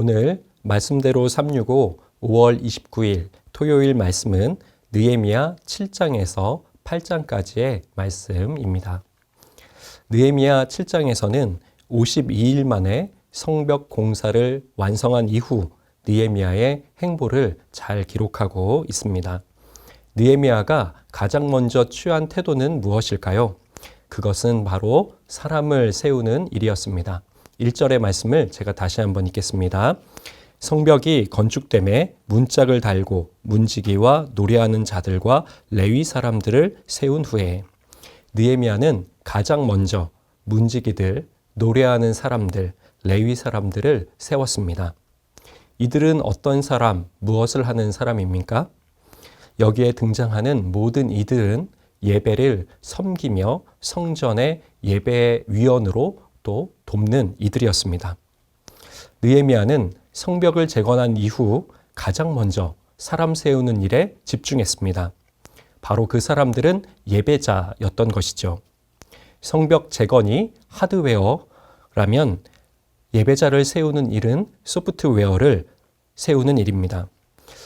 오늘 말씀대로 365 5월 29일 토요일 말씀은 느헤미야 7장에서 8장까지의 말씀입니다. 느헤미야 7장에서는 52일 만에 성벽 공사를 완성한 이후 느헤미야의 행보를 잘 기록하고 있습니다. 느헤미야가 가장 먼저 취한 태도는 무엇일까요? 그것은 바로 사람을 세우는 일이었습니다. 1절의 말씀을 제가 다시 한번 읽겠습니다. 성벽이 건축됨에 문짝을 달고 문지기와 노래하는 자들과 레위 사람들을 세운 후에 느헤미야는 가장 먼저 문지기들, 노래하는 사람들, 레위 사람들을 세웠습니다. 이들은 어떤 사람, 무엇을 하는 사람입니까? 여기에 등장하는 모든 이들은 예배를 섬기며 성전의 예배 위원으로 또 돕는 이들이었습니다. 느헤미야는 성벽을 재건한 이후 가장 먼저 사람 세우는 일에 집중했습니다. 바로 그 사람들은 예배자였던 것이죠. 성벽 재건이 하드웨어라면 예배자를 세우는 일은 소프트웨어를 세우는 일입니다.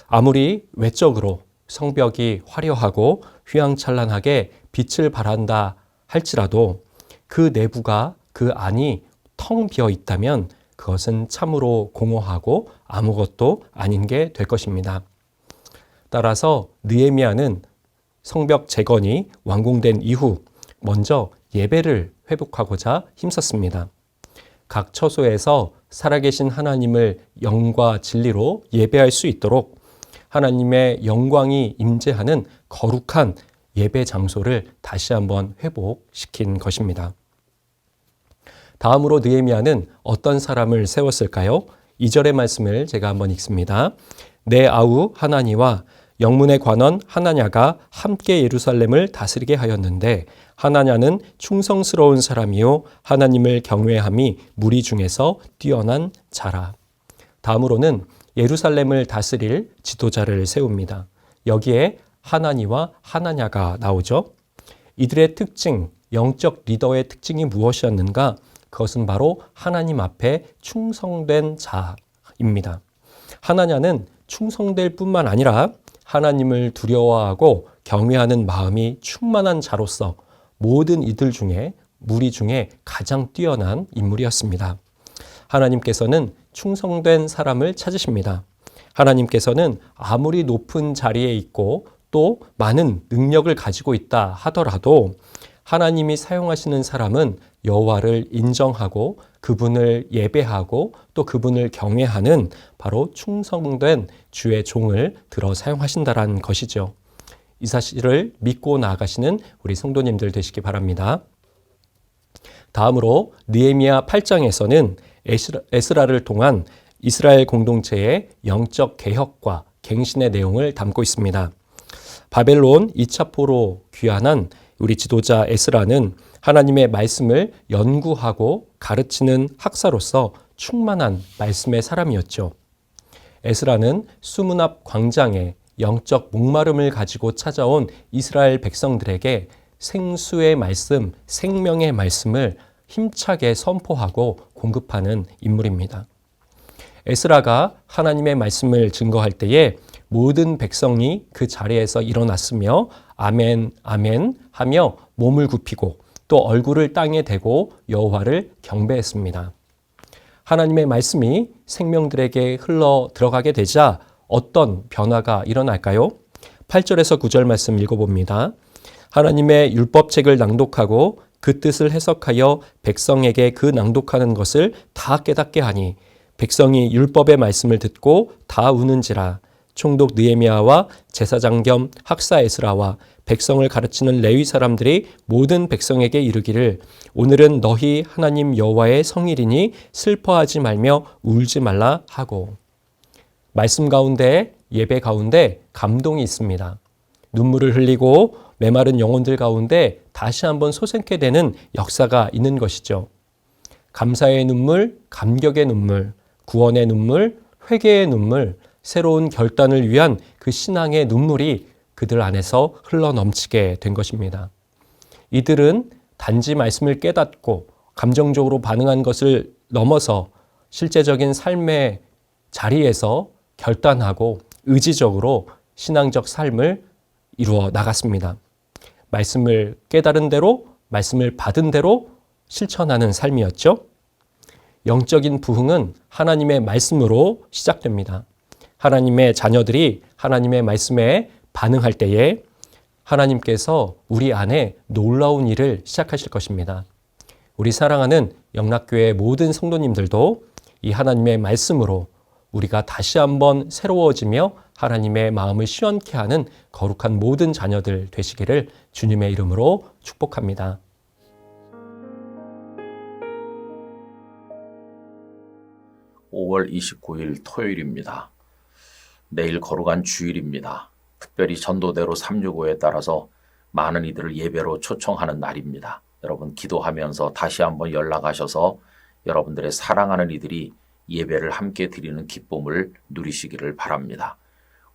아무리 외적으로 성벽이 화려하고 휘황찬란하게 빛을 발한다 할지라도 그 내부가 그 안이 텅 비어 있다면 그것은 참으로 공허하고 아무것도 아닌 게 될 것입니다. 따라서 느헤미야는 성벽 재건이 완공된 이후 먼저 예배를 회복하고자 힘썼습니다. 각 처소에서 살아계신 하나님을 영과 진리로 예배할 수 있도록 하나님의 영광이 임재하는 거룩한 예배 장소를 다시 한번 회복시킨 것입니다. 다음으로 느헤미야는 어떤 사람을 세웠을까요? 2절의 말씀을 제가 한번 읽습니다. 내 아우 하나니와 영문의 관원 하나냐가 함께 예루살렘을 다스리게 하였는데 하나냐는 충성스러운 사람이요 하나님을 경외함이 무리 중에서 뛰어난 자라. 다음으로는 예루살렘을 다스릴 지도자를 세웁니다. 여기에 하나니와 하나냐가 나오죠. 이들의 특징, 영적 리더의 특징이 무엇이었는가? 그것은 바로 하나님 앞에 충성된 자입니다. 하나냐는 충성될 뿐만 아니라 하나님을 두려워하고 경외하는 마음이 충만한 자로서 모든 이들 중에 무리 중에 가장 뛰어난 인물이었습니다. 하나님께서는 충성된 사람을 찾으십니다. 하나님께서는 아무리 높은 자리에 있고 또 많은 능력을 가지고 있다 하더라도 하나님이 사용하시는 사람은 여호와를 인정하고 그분을 예배하고 또 그분을 경외하는 바로 충성된 주의 종을 들어 사용하신다는 것이죠. 이 사실을 믿고 나아가시는 우리 성도님들 되시기 바랍니다. 다음으로 느헤미야 8장에서는 에스라를 통한 이스라엘 공동체의 영적 개혁과 갱신의 내용을 담고 있습니다. 바벨론 2차 포로 귀환한 우리 지도자 에스라는 하나님의 말씀을 연구하고 가르치는 학사로서 충만한 말씀의 사람이었죠. 에스라는 수문 앞 광장에 영적 목마름을 가지고 찾아온 이스라엘 백성들에게 생수의 말씀, 생명의 말씀을 힘차게 선포하고 공급하는 인물입니다. 에스라가 하나님의 말씀을 증거할 때에 모든 백성이 그 자리에서 일어났으며 아멘, 아멘 하며 몸을 굽히고 또 얼굴을 땅에 대고 여호와를 경배했습니다. 하나님의 말씀이 생명들에게 흘러 들어가게 되자 어떤 변화가 일어날까요? 8절에서 9절 말씀 읽어봅니다. 하나님의 율법책을 낭독하고 그 뜻을 해석하여 백성에게 그 낭독하는 것을 다 깨닫게 하니 백성이 율법의 말씀을 듣고 다 우는지라. 총독 느헤미야와 제사장 겸 학사 에스라와 백성을 가르치는 레위 사람들이 모든 백성에게 이르기를 오늘은 너희 하나님 여호와의 성일이니 슬퍼하지 말며 울지 말라 하고. 말씀 가운데 예배 가운데 감동이 있습니다. 눈물을 흘리고 메마른 영혼들 가운데 다시 한번 솟게 되는 역사가 있는 것이죠. 감사의 눈물, 감격의 눈물, 구원의 눈물, 회개의 눈물, 새로운 결단을 위한 그 신앙의 눈물이 그들 안에서 흘러넘치게 된 것입니다. 이들은 단지 말씀을 깨닫고 감정적으로 반응한 것을 넘어서 실제적인 삶의 자리에서 결단하고 의지적으로 신앙적 삶을 이루어 나갔습니다. 말씀을 깨달은 대로, 말씀을 받은 대로 실천하는 삶이었죠. 영적인 부흥은 하나님의 말씀으로 시작됩니다. 하나님의 자녀들이 하나님의 말씀에 반응할 때에 하나님께서 우리 안에 놀라운 일을 시작하실 것입니다. 우리 사랑하는 영락교회 모든 성도님들도 이 하나님의 말씀으로 우리가 다시 한번 새로워지며 하나님의 마음을 시원케 하는 거룩한 모든 자녀들 되시기를 주님의 이름으로 축복합니다. (5월 29일) 토요일입니다. 내일 거룩한 주일입니다. 특별히 전도대로 365에 따라서 많은 이들을 예배로 초청하는 날입니다. 여러분 기도하면서 다시 한번 연락하셔서 여러분들의 사랑하는 이들이 예배를 함께 드리는 기쁨을 누리시기를 바랍니다.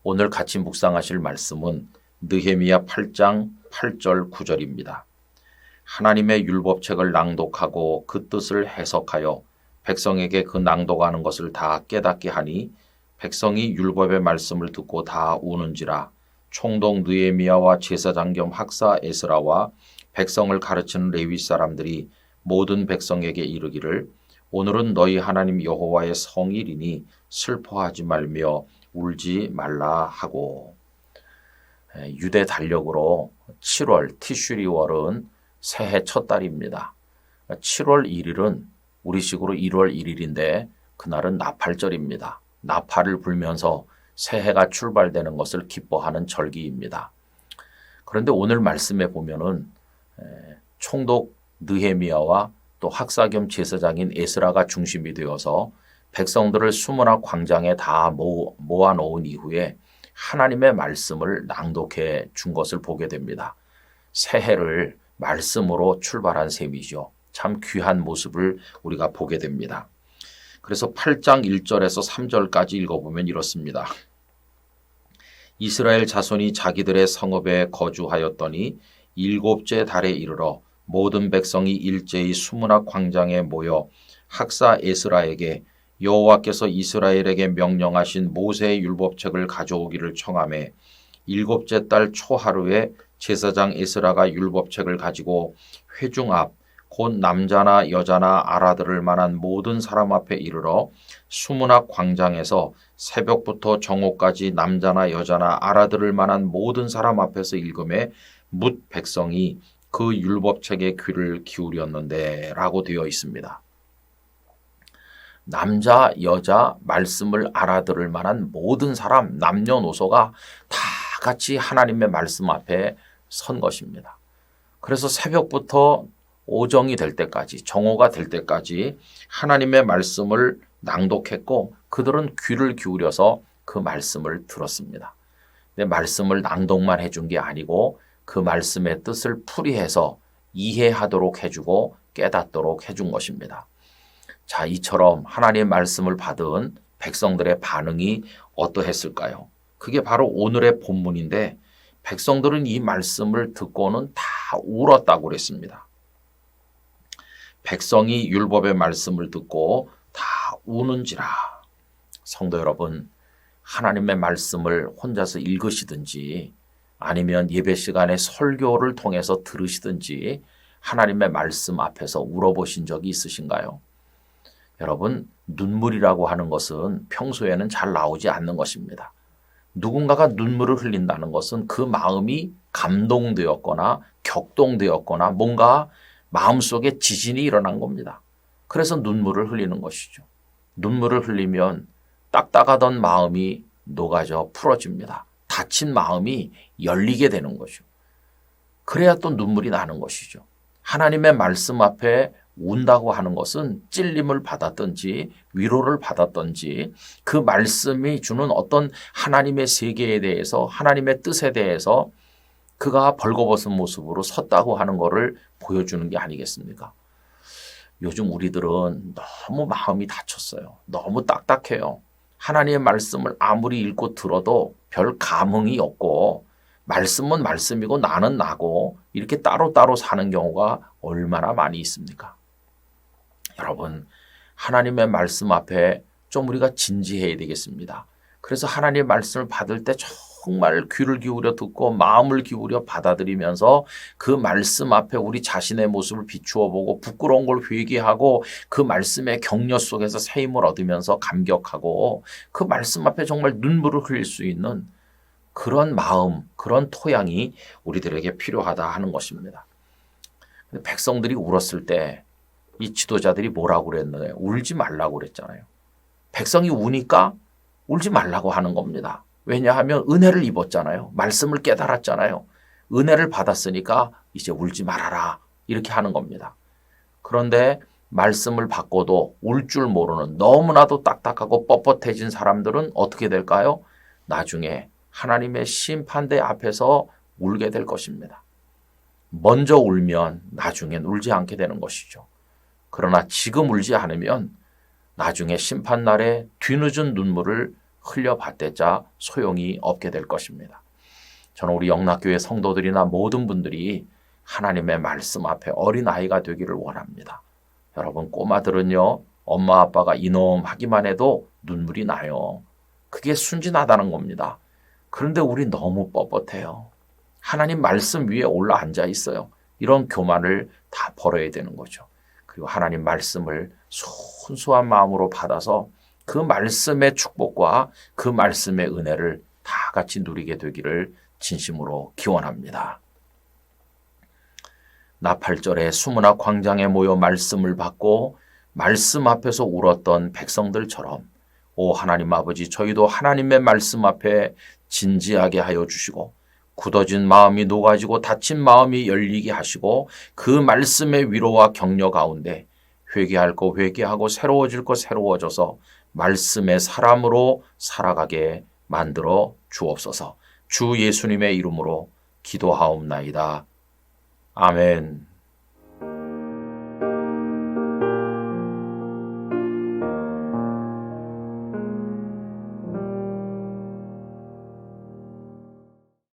오늘 같이 묵상하실 말씀은 느헤미야 8장 8절 9절입니다. 하나님의 율법책을 낭독하고 그 뜻을 해석하여 백성에게 그 낭독하는 것을 다 깨닫게 하니 백성이 율법의 말씀을 듣고 다 우는지라. 총독 느헤미야와 제사장 겸 학사 에스라와 백성을 가르치는 레위 사람들이 모든 백성에게 이르기를 오늘은 너희 하나님 여호와의 성일이니 슬퍼하지 말며 울지 말라 하고. 유대 달력으로 7월 티슈리월은 새해 첫 달입니다. 7월 1일은 우리식으로 1월 1일인데 그날은 나팔절입니다. 나팔을 불면서 새해가 출발되는 것을 기뻐하는 절기입니다. 그런데 오늘 말씀에 보면은 총독 느헤미야와 또 학사 겸 제사장인 에스라가 중심이 되어서 백성들을 수문학 광장에 다 모아놓은 이후에 하나님의 말씀을 낭독해 준 것을 보게 됩니다. 새해를 말씀으로 출발한 셈이죠. 참 귀한 모습을 우리가 보게 됩니다. 그래서 8장 1절에서 3절까지 읽어보면 이렇습니다. 이스라엘 자손이 자기들의 성읍에 거주하였더니 7째 달에 이르러 모든 백성이 일제히 수문학 광장에 모여 학사 에스라에게 여호와께서 이스라엘에게 명령하신 모세의 율법책을 가져오기를 청하매 7째 달 초하루에 제사장 에스라가 율법책을 가지고 회중 앞 곧 남자나 여자나 알아들을 만한 모든 사람 앞에 이르러 수문학 광장에서 새벽부터 정오까지 남자나 여자나 알아들을 만한 모든 사람 앞에서 읽음에 뭇 백성이 그 율법책에 귀를 기울였는데 라고 되어 있습니다. 남자, 여자, 말씀을 알아들을 만한 모든 사람, 남녀노소가 다 같이 하나님의 말씀 앞에 선 것입니다. 그래서 새벽부터 오정이 될 때까지, 정오가 될 때까지 하나님의 말씀을 낭독했고 그들은 귀를 기울여서 그 말씀을 들었습니다. 근데 말씀을 낭독만 해준 게 아니고 그 말씀의 뜻을 풀이해서 이해하도록 해주고 깨닫도록 해준 것입니다. 자, 이처럼 하나님의 말씀을 받은 백성들의 반응이 어떠했을까요? 그게 바로 오늘의 본문인데 백성들은 이 말씀을 듣고는 다 울었다고 그랬습니다. 백성이 율법의 말씀을 듣고 다 우는지라. 성도 여러분, 하나님의 말씀을 혼자서 읽으시든지 아니면 예배 시간에 설교를 통해서 들으시든지 하나님의 말씀 앞에서 울어보신 적이 있으신가요? 여러분, 눈물이라고 하는 것은 평소에는 잘 나오지 않는 것입니다. 누군가가 눈물을 흘린다는 것은 그 마음이 감동되었거나 격동되었거나 뭔가 마음속에 지진이 일어난 겁니다. 그래서 눈물을 흘리는 것이죠. 눈물을 흘리면 딱딱하던 마음이 녹아져 풀어집니다. 닫힌 마음이 열리게 되는 거죠. 그래야 또 눈물이 나는 것이죠. 하나님의 말씀 앞에 운다고 하는 것은 찔림을 받았든지 위로를 받았든지 그 말씀이 주는 어떤 하나님의 세계에 대해서 하나님의 뜻에 대해서 그가 벌거벗은 모습으로 섰다고 하는 것을 보여주는 게 아니겠습니까? 요즘 우리들은 너무 마음이 다쳤어요. 너무 딱딱해요. 하나님의 말씀을 아무리 읽고 들어도 별 감흥이 없고 말씀은 말씀이고 나는 나고 이렇게 따로따로 사는 경우가 얼마나 많이 있습니까? 여러분, 하나님의 말씀 앞에 좀 우리가 진지해야 되겠습니다. 그래서 하나님의 말씀을 받을 때 정말 귀를 기울여 듣고 마음을 기울여 받아들이면서 그 말씀 앞에 우리 자신의 모습을 비추어 보고 부끄러운 걸 회개하고 그 말씀의 격려 속에서 새 힘을 얻으면서 감격하고 그 말씀 앞에 정말 눈물을 흘릴 수 있는 그런 마음, 그런 토양이 우리들에게 필요하다 하는 것입니다. 근데 백성들이 울었을 때 이 지도자들이 뭐라고 그랬나요? 울지 말라고 그랬잖아요. 백성이 우니까 울지 말라고 하는 겁니다. 왜냐하면 은혜를 입었잖아요. 말씀을 깨달았잖아요. 은혜를 받았으니까 이제 울지 말아라. 이렇게 하는 겁니다. 그런데 말씀을 받고도 울 줄 모르는 너무나도 딱딱하고 뻣뻣해진 사람들은 어떻게 될까요? 나중에 하나님의 심판대 앞에서 울게 될 것입니다. 먼저 울면 나중엔 울지 않게 되는 것이죠. 그러나 지금 울지 않으면 나중에 심판날에 뒤늦은 눈물을 흘려봤대자 소용이 없게 될 것입니다. 저는 우리 영락교회 성도들이나 모든 분들이 하나님의 말씀 앞에 어린아이가 되기를 원합니다. 여러분, 꼬마들은요, 엄마 아빠가 이놈하기만 해도 눈물이 나요. 그게 순진하다는 겁니다. 그런데 우리 너무 뻣뻣해요. 하나님 말씀 위에 올라앉아 있어요. 이런 교만을 다 버려야 되는 거죠. 그리고 하나님 말씀을 순수한 마음으로 받아서 그 말씀의 축복과 그 말씀의 은혜를 다 같이 누리게 되기를 진심으로 기원합니다. 나팔절에 수문화 광장에 모여 말씀을 받고 말씀 앞에서 울었던 백성들처럼 오 하나님 아버지, 저희도 하나님의 말씀 앞에 진지하게 하여 주시고 굳어진 마음이 녹아지고 닫힌 마음이 열리게 하시고 그 말씀의 위로와 격려 가운데 회개할 거 회개하고 새로워질 거 새로워져서 말씀의 사람으로 살아가게 만들어 주옵소서. 주 예수님의 이름으로 기도하옵나이다. 아멘.